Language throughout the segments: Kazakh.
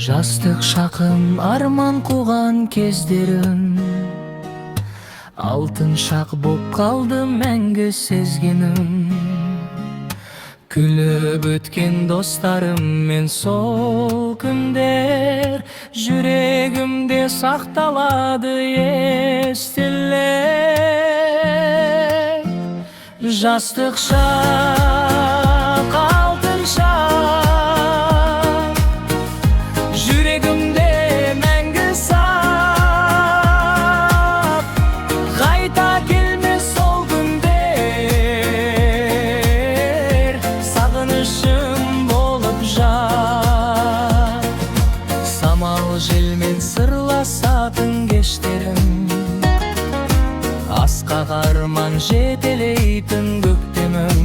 Жастык шакым, арман кууган кездерим, алтын шак боп калды мәңгі сезгеним. Күлүп өткен достарым мен сол күндөр жүрегимде сакталады эстелеп. Жастык шак, алтын шак, жүрегимде мәңгі сак. Кайта келмес сол күндөр, сагынышым болуп жат. Самал желмен сырласатын кечтерим, аскак арман жетелейтин көктемим.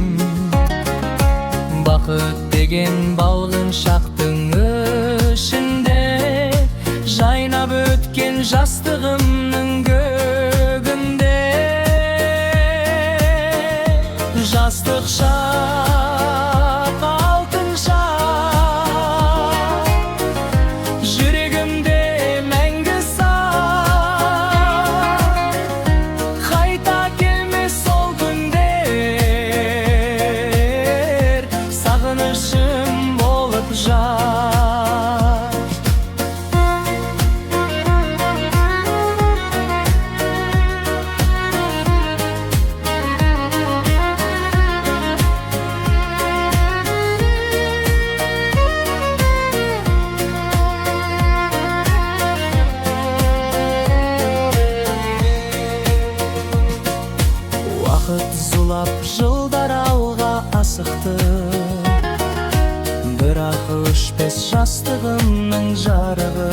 Бакыт деген балгын шактын ішінде жайнап өткен жастығымның көгінде. Жастық шақ, алтын шақ, жүрегімде мәңгі сақ. Қайта келмес сол күндер, сағынышым болып жат. Вакыт зулап, жылдар алга асыкты, бирок өчпөс жастыгымдын жарыгы.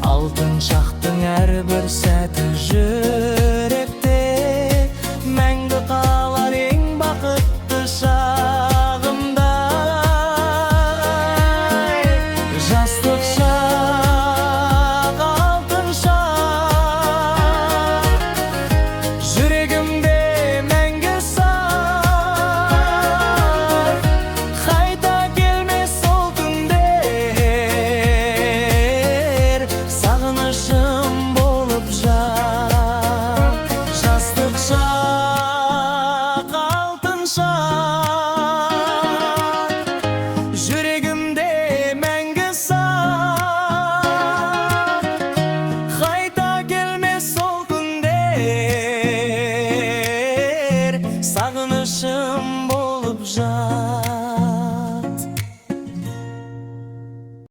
Алтын шактын ар бир сәти жүректе мәңгі калар эң бакытты шагымда. Жастык шак, алтын шак, жүрегімде мәңгі сак. Кайта келмес сол күндер, сагынышым болуп жат. Жастык шак, алтын шак, жүрегімде мәңгі сак. Кайта келмес сол күндер, сагынышым болуп жат.